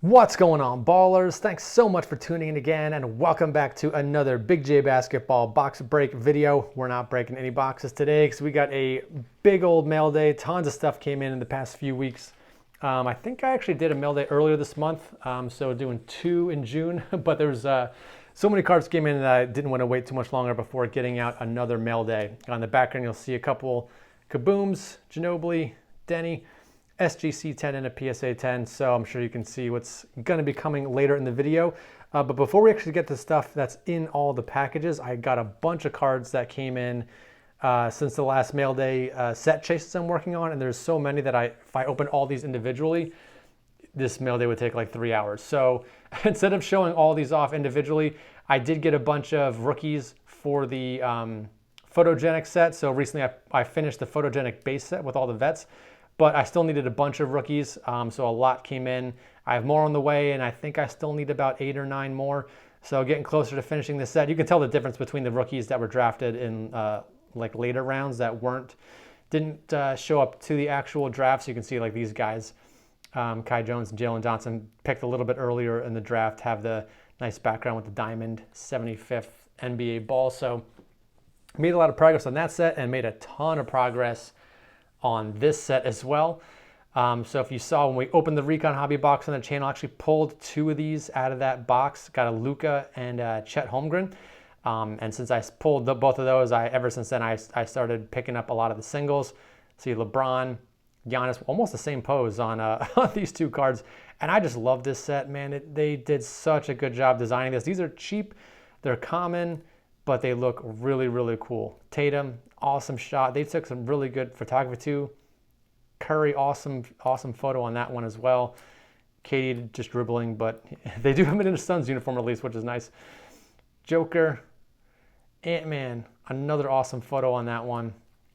What's going on, ballers? Thanks so much for tuning in again, and welcome back to another BigJBasketball box break video. We're not breaking any boxes today because we got a big old mail day. Tons of stuff came in the past few weeks. I think I actually did a mail day earlier this month, so doing 2 in June, but there's so many cards came in that I didn't want to wait too much longer before getting out another mail day. On the background, you'll see a couple KABOOMs, Ginobili, Denny, SGC 10 and a PSA 10, so I'm sure you can see what's going to be coming later in the video. But before we actually get to stuff that's in all the packages, I got a bunch of cards that came in since the last mail day set chases I'm working on, and there's so many that if I open all these individually, this mail day would take like 3 hours. So instead of showing all these off individually, I did get a bunch of rookies for the photogenic set. So recently I finished the photogenic base set with all the vets, but I still needed a bunch of rookies, so a lot came in. I have more on the way, and I think I still need about 8 or 9 more. So getting closer to finishing this set. You can tell the difference between the rookies that were drafted in like later rounds that didn't show up to the actual draft. So you can see like these guys, Kai Jones and Jalen Johnson, picked a little bit earlier in the draft, have the nice background with the diamond 75th NBA ball. So made a lot of progress on that set and made a ton of progress on this set as well. So if you saw when we opened the Recon Hobby box on the channel, I actually pulled 2 of these out of that box. Got a Luka and Chet Holmgren. And since I pulled both of those, ever since then I started picking up a lot of the singles. See LeBron, Giannis, almost the same pose on these 2 cards. And I just love this set, man. They did such a good job designing this. These are cheap, they're common, but they look really, really cool. Tatum, awesome shot. They took some really good photography too. Curry, awesome photo on that one as well. Katie just dribbling, but they do have it in a Suns uniform at least, which is nice. Joker, Ant-Man, another awesome photo on that one.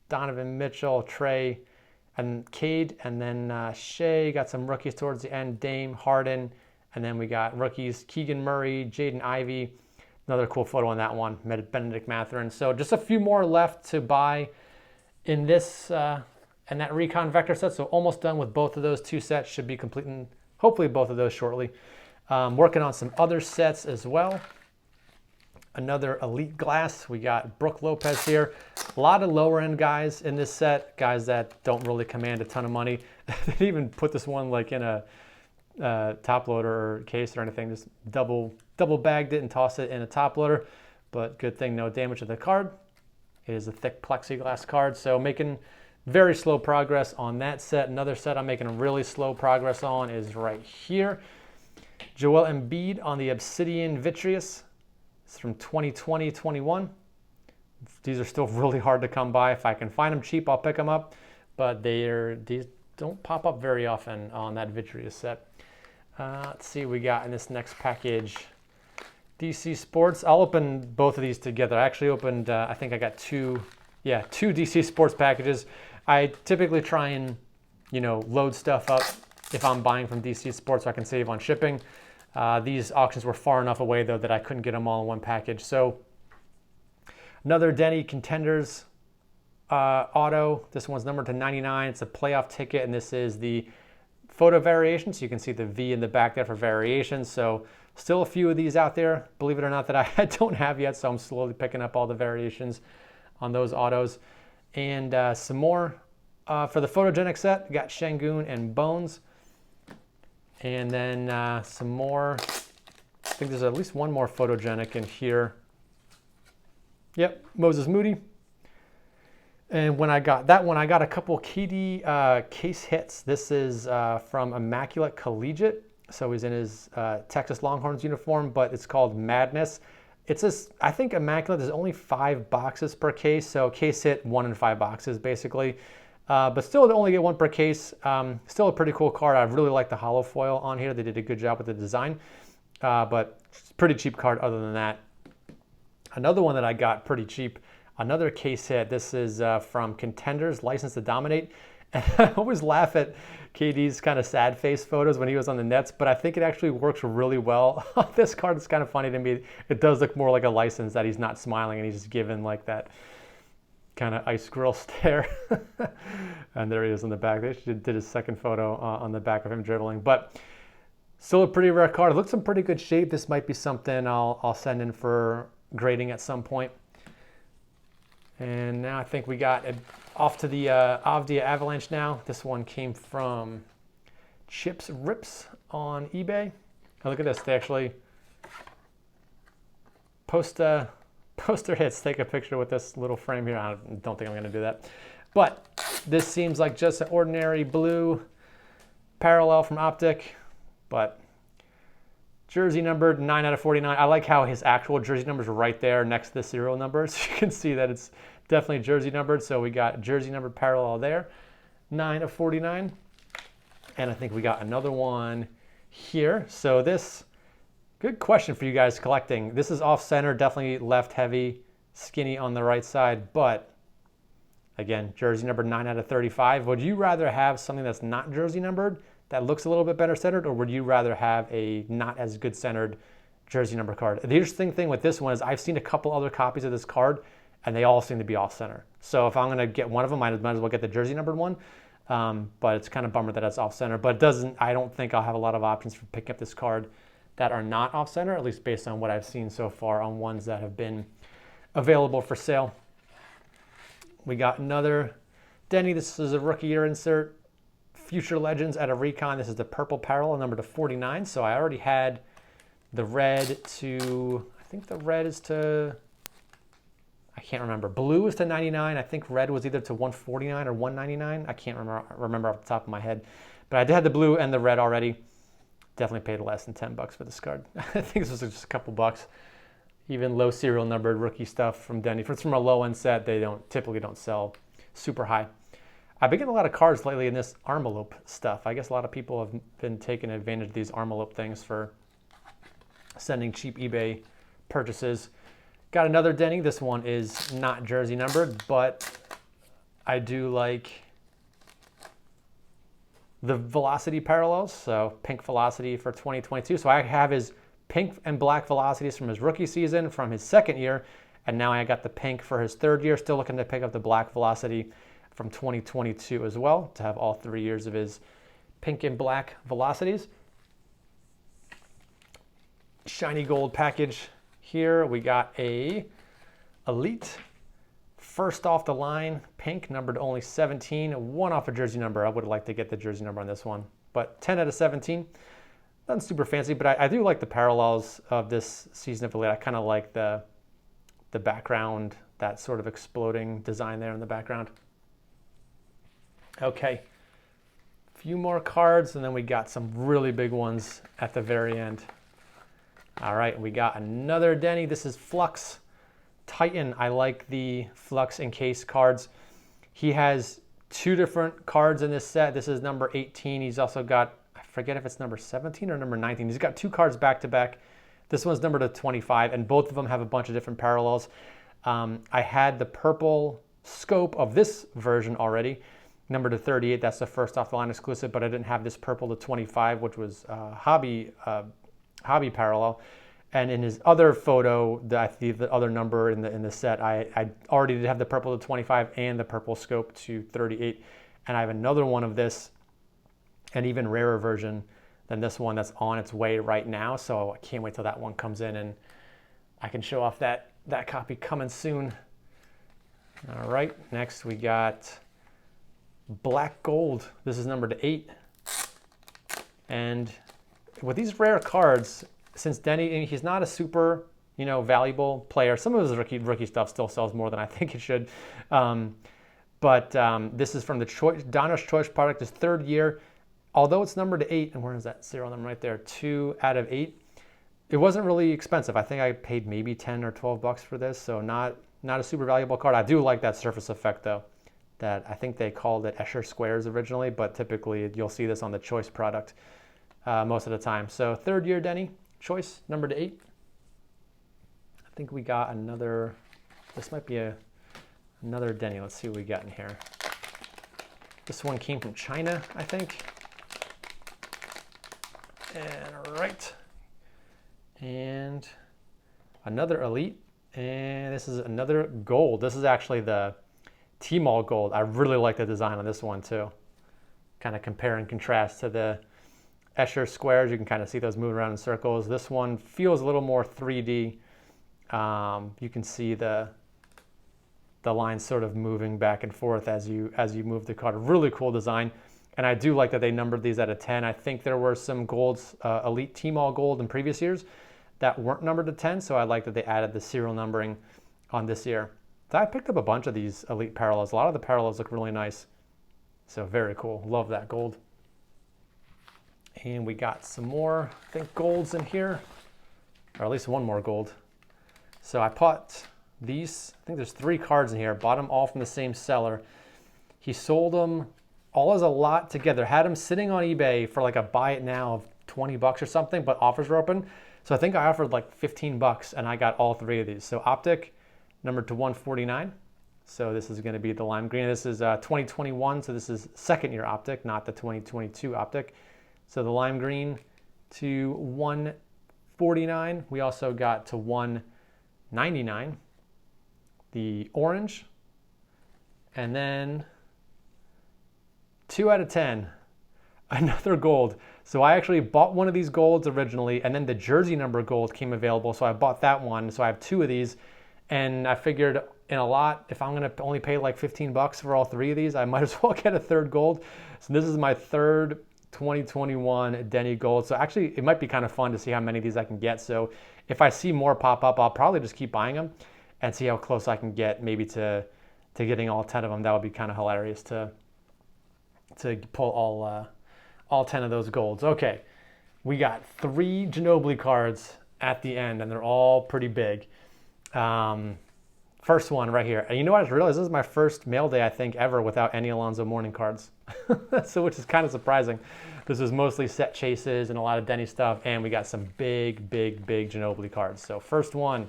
Donovan Mitchell, Trey, and Cade, and then Shea. Got some rookies towards the end. Dame, Harden, and then we got rookies Keegan Murray, Jaden Ivey. Another cool photo on that one, Benedict Mathurin. So just a few more left to buy in this and that Recon Vector set. So almost done with both of those 2 sets. Should be completing hopefully both of those shortly. Working on some other sets as well. Another Elite Glass. We got Brook Lopez here. A lot of lower end guys in this set, guys that don't really command a ton of money. They didn't even put this one like in a top loader or case or anything. Just double bagged it and tossed it in a top loader, but good thing no damage to the card. It is a thick plexiglass card, so making very slow progress on that set. Another set I'm making really slow progress on is right here. Joel Embiid on the Obsidian Vitreous. It's from 2020-21. These are still really hard to come by. If I can find them cheap, I'll pick them up, but these don't pop up very often on that Vitreous set. Let's see what we got in this next package. DC Sports. I'll open both of these together. I actually opened, I think I got two DC Sports packages. I typically try and, load stuff up if I'm buying from DC Sports so I can save on shipping. These auctions were far enough away though that I couldn't get them all in one package. So another Denny Contenders auto. This one's numbered to 99. It's a playoff ticket, and this is the photo variation, so you can see the V in the back there for variations. So still a few of these out there, believe it or not, that I don't have yet, so I'm slowly picking up all the variations on those autos. And some more for the photogenic set. We got Şengün and Bones. And then some more. I think there's at least one more photogenic in here. Yep, Moses Moody. And when I got that one, I got a couple KD case hits. This is from Immaculate Collegiate. So he's in his Texas Longhorns uniform, but it's called Madness. I think Immaculate, there's only 5 boxes per case. So case hit 1 in 5 boxes basically. But still they only get 1 per case. Still a pretty cool card. I really like the hollow foil on here. They did a good job with the design. But it's a pretty cheap card other than that. Another one that I got pretty cheap, another case hit. This is from Contenders, License to Dominate. And I always laugh at KD's kind of sad face photos when he was on the Nets, but I think it actually works really well on this card. It's kind of funny to me. It does look more like a license that he's not smiling and he's just given like that kind of ice grill stare. And there he is in the back. They did his second photo on the back of him dribbling. But Still a pretty rare card. It looks in pretty good shape. This might be something I'll send in for grading at some point. And now I think we got it off to the Avdia Avalanche now. This one came from Chips Rips on eBay. Oh, look at this. They actually poster hits. Take a picture with this little frame here. I don't think I'm going to do that. But this seems like just an ordinary blue parallel from Optic. But jersey numbered 9 out of 49. I like how his actual jersey number is right there next to the serial numbers. You can see that it's definitely jersey numbered. So we got jersey numbered parallel there, 9 of 49. And I think we got another one here. So this, good question for you guys collecting. This is off center, definitely left heavy, skinny on the right side. But again, jersey numbered 9 out of 35. Would you rather have something that's not jersey numbered that looks a little bit better centered, or would you rather have a not as good centered jersey number card? The interesting thing with this one is I've seen a couple other copies of this card and they all seem to be off center. So if I'm gonna get one of them, I might as well get the jersey numbered one. But it's kind of bummer that it's off center, but I don't think I'll have a lot of options for picking up this card that are not off center, at least based on what I've seen so far on ones that have been available for sale. We got another Denny. This is a rookie year insert. Future Legends out of Recon. This is the purple parallel, number to 49. So I already had the red to, I think the red is to, I can't remember. Blue is to 99. I think red was either to 149 or 199. I can't remember off the top of my head. But I did have the blue and the red already. Definitely paid less than 10 bucks for this card. I think this was just a couple bucks. Even low serial numbered rookie stuff from Denny. If it's from a low end set, they typically don't sell super high. I've been getting a lot of cards lately in this Armalope stuff. I guess a lot of people have been taking advantage of these Armalope things for sending cheap eBay purchases. Got another Denny. This one is not jersey numbered, but I do like the velocity parallels. So pink velocity for 2022. So I have his pink and black velocities from his rookie season, from his second year, and now I got the pink for his third year. Still looking to pick up the black velocity from 2022 as well, to have all 3 years of his pink and black velocities. Shiny gold package here. We got a Elite, first off the line, pink, numbered only 17, one off a jersey number. I would like to get the jersey number on this one, but 10 out of 17. Nothing super fancy, but I do like the parallels of this season of Elite. I kind of like the background, that sort of exploding design there in the background. Okay, a few more cards, and then we got some really big ones at the very end. All right, we got another Denny. This is Flux Titan. I like the Flux encased cards. He has 2 different cards in this set. This is number 18. He's also got, I forget if it's number 17 or number 19. He's got 2 cards back to back. This one's numbered to 25, and both of them have a bunch of different parallels. I had the purple scope of this version already, number to 38. That's the first off the line exclusive, but I didn't have this purple to 25, which was hobby parallel. And in his other photo, the other number in the set, I already did have the purple to 25 and the purple scope to 38. And I have another one of this, an even rarer version than this one that's on its way right now. So I can't wait till that one comes in and I can show off that copy coming soon. All right, next we got Black Gold. This is number to 8. And with these rare cards, since Denny, he's not a super, valuable player. Some of his rookie stuff still sells more than I think it should. But this is from the Donner's Choice product, his 3rd year. Although it's numbered to 8, and where is that serial number right there? 2 out of 8. It wasn't really expensive. I think I paid maybe 10 or 12 bucks for this, so not a super valuable card. I do like that surface effect though. That I think they called it Escher squares originally, but typically you'll see this on the Choice product most of the time. So 3rd year Denny, Choice, number to 8. I think we got another, this might be another Denny. Let's see what we got in here. This one came from China, I think. And right. And another Elite. And this is another gold. This is actually the T-Mall gold. I really like the design on this one too. Kind of compare and contrast to the Escher squares. You can kind of see those moving around in circles. This one feels a little more 3D. You can see the lines sort of moving back and forth as you move the card. Really cool design. And I do like that they numbered these out of 10. I think there were some golds, Elite Team All Gold in previous years that weren't numbered to 10, so I like that they added the serial numbering on this year. So I picked up a bunch of these Elite parallels. A lot of the parallels look really nice. So very cool. Love that gold. And we got some more, I think, golds in here, or at least one more gold. So I bought these, I think there's 3 cards in here. Bought them all from the same seller. He sold them all as a lot together. Had them sitting on eBay for like a buy it now of 20 bucks or something, but offers were open. So I think I offered like 15 bucks and I got all 3 of these. So Optic, numbered to 149. So this is going to be the lime green. This is 2021, so this is second year Optic, not the 2022 Optic. So the lime green to 149. We also got to 199. The orange. And then 2 out of 10. Another gold. So I actually bought one of these golds originally, and then the jersey number gold came available, so I bought that one. So I have 2 of these, and I figured in a lot, if I'm gonna only pay like 15 bucks for all 3 of these, I might as well get a 3rd gold. So this is my 3rd 2021 Denny gold. So actually it might be kind of fun to see how many of these I can get. So if I see more pop up, I'll probably just keep buying them and see how close I can get maybe to getting all 10 of them. That would be kind of hilarious to pull all 10 of those golds. Okay, we got 3 Ginobili cards at the end, and they're all pretty big. First one right here. And you know what I just realized? This is my first mail day, I think, ever without any Alonzo Mourning cards. So, which is kind of surprising. This is mostly set chases and a lot of Denny stuff, and we got some big Ginobili cards. So first one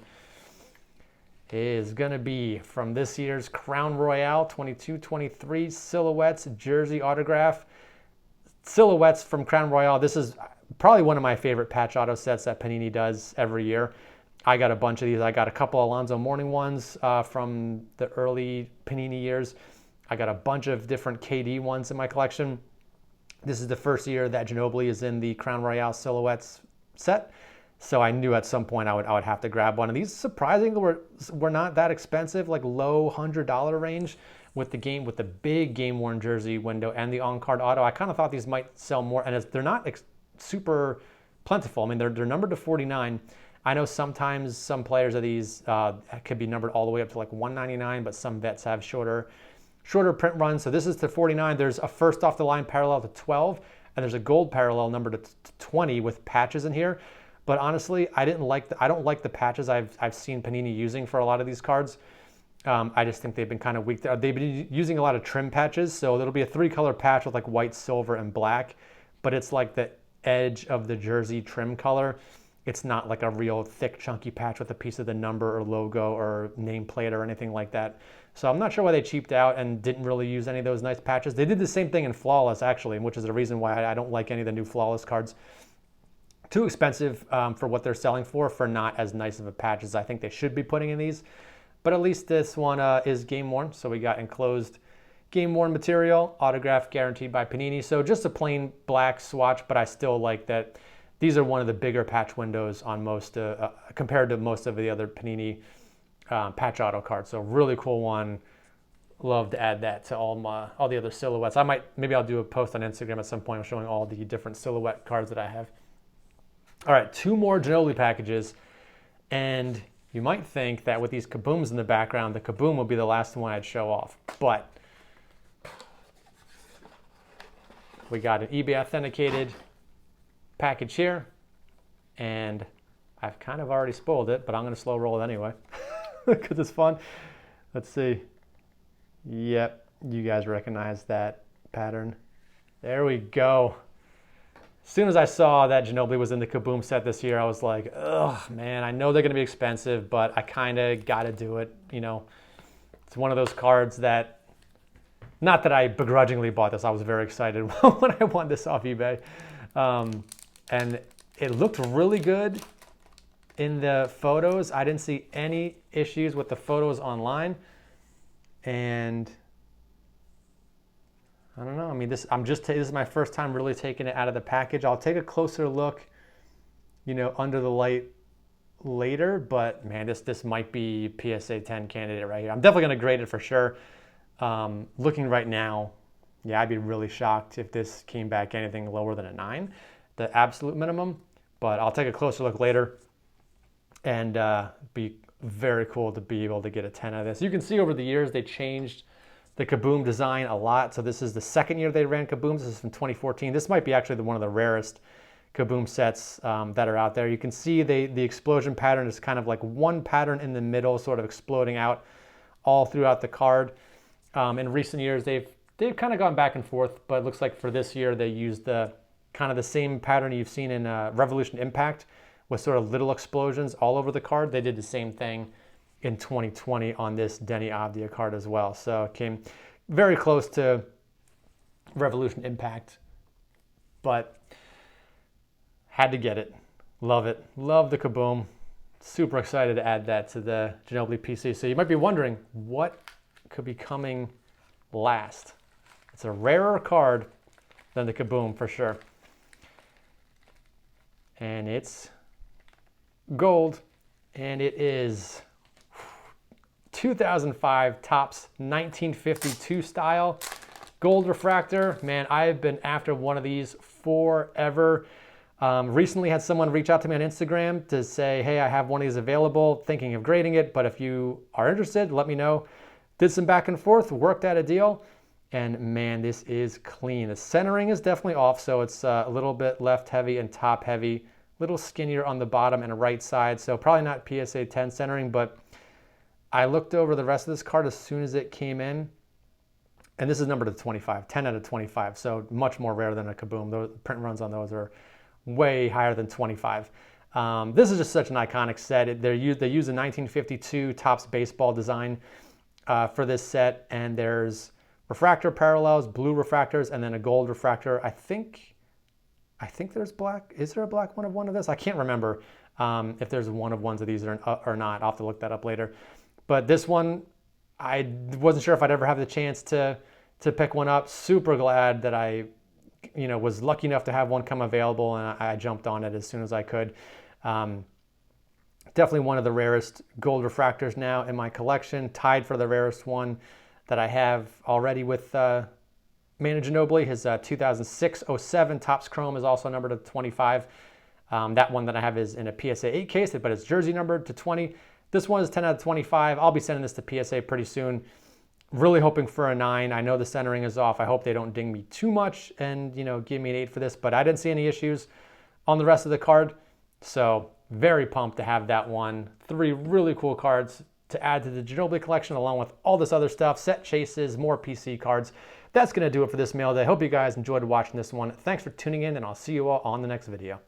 is going to be from this year's Crown Royale 22-23 Silhouettes Jersey Autograph. Silhouettes from Crown Royale. This is probably one of my favorite patch auto sets that Panini does every year. I got a bunch of these. I got a couple Alonzo Mourning ones from the early Panini years. I got a bunch of different KD ones in my collection. This is the first year that Ginobili is in the Crown Royale Silhouettes set. So I knew at some point I would have to grab one of these. Surprisingly, were not that expensive, like low $100 range with the big game worn jersey window and the on-card auto. I kind of thought these might sell more, and they're not super plentiful. I mean, they're numbered to 49. I know sometimes some players of these could be numbered all the way up to like 199, but some vets have shorter print runs. So this is to 49. There's a first off the line parallel to 12, and there's a gold parallel numbered to 20 with patches in here. But honestly, I don't like the patches I've seen Panini using for a lot of these cards. I just think they've been kind of weak. They've been using a lot of trim patches, so it'll be a 3-color patch with like white, silver, and black, but it's like the edge of the jersey trim color. It's not like a real thick, chunky patch with a piece of the number or logo or nameplate or anything like that. So I'm not sure why they cheaped out and didn't really use any of those nice patches. They did the same thing in Flawless, actually, which is the reason why I don't like any of the new Flawless cards. Too expensive for what they're selling for not as nice of a patch as I think they should be putting in these. But at least this one is game worn. So we got enclosed game worn material, autograph guaranteed by Panini. So just a plain black swatch, but I still like that these are one of the bigger patch windows on most, compared to most of the other Panini patch auto cards. So really cool one. Love to add that to all the other silhouettes. Maybe I'll do a post on Instagram at some point showing all the different silhouette cards that I have. All right, 2 more Ginobili packages, and you might think that with these Kabooms in the background, the Kaboom will be the last one I'd show off, but we got an eBay authenticated package here, and I've kind of already spoiled it, but I'm going to slow roll it anyway because it's fun. Let's see. Yep, you guys recognize that pattern. There we go. As soon as I saw that Ginobili was in the Kaboom set this year, I was like, ugh, man, I know they're going to be expensive, but I kind of got to do it. You know, it's one of those cards that, not that I begrudgingly bought this. I was very excited when I won this off eBay. And it looked really good in the photos. I didn't see any issues with the photos online. And I don't know. I mean, this is my first time really taking it out of the package. I'll take a closer look, you know, under the light later, but man, this might be PSA 10 candidate right here. I'm definitely going to grade it for sure. Looking right now, yeah, I'd be really shocked if this came back anything lower than a 9, the absolute minimum, but I'll take a closer look later, and be very cool to be able to get a 10 out of this. You can see over the years they changed the KABOOM design a lot. So this is the second year they ran KABOOM. This is from 2014. This might be actually one of the rarest KABOOM sets that are out there. You can see the explosion pattern is kind of like one pattern in the middle, sort of exploding out all throughout the card. In recent years, they've kind of gone back and forth, but it looks like for this year they used the kind of the same pattern you've seen in Revolution Impact, with sort of little explosions all over the card. They did the same thing in 2020 on this Denny Avdia card as well. So it came very close to Revolution Impact, but had to get it. Love it. Love the KABOOM. Super excited to add that to the Ginobili PC. So you might be wondering what could be coming last. It's a rarer card than the KABOOM for sure. And it's gold, and it is 2005 Topps 1952 style gold refractor. Man, I've been after one of these forever. Recently had someone reach out to me on Instagram to say, hey, I have one of these available, thinking of grading it, but if you are interested, let me know. Did some back and forth, worked out a deal, and man, this is clean. The centering is definitely off, so it's a little bit left heavy and top heavy, a little skinnier on the bottom and right side, so probably not PSA 10 centering, but I looked over the rest of this card as soon as it came in, and this is numbered to 25, 10 out of 25, so much more rare than a KABOOM. Those print runs on those are way higher than 25. This is just such an iconic set. They use a 1952 Topps baseball design for this set, and there's refractor parallels, blue refractors, and then a gold refractor. I think there's black. Is there a black one of this? I can't remember if there's one of ones of these or not. I'll have to look that up later. But this one, I wasn't sure if I'd ever have the chance to pick one up. Super glad that I, you know, was lucky enough to have one come available, and I jumped on it as soon as I could. Definitely one of the rarest gold refractors now in my collection, tied for the rarest one that I have already with Manu Ginobili. His 2006-07 Topps Chrome is also numbered to 25. That one that I have is in a PSA 8 case, but it's jersey numbered to 20. This one is 10 out of 25. I'll be sending this to PSA pretty soon. Really hoping for a 9. I know the centering is off. I hope they don't ding me too much and, you know, give me an 8 for this, but I didn't see any issues on the rest of the card. So very pumped to have that one. 3 really cool cards to add to the Ginobili collection, along with all this other stuff, set chases, more PC cards. That's going to do it for this mail day. Hope you guys enjoyed watching this one. Thanks for tuning in, and I'll see you all on the next video.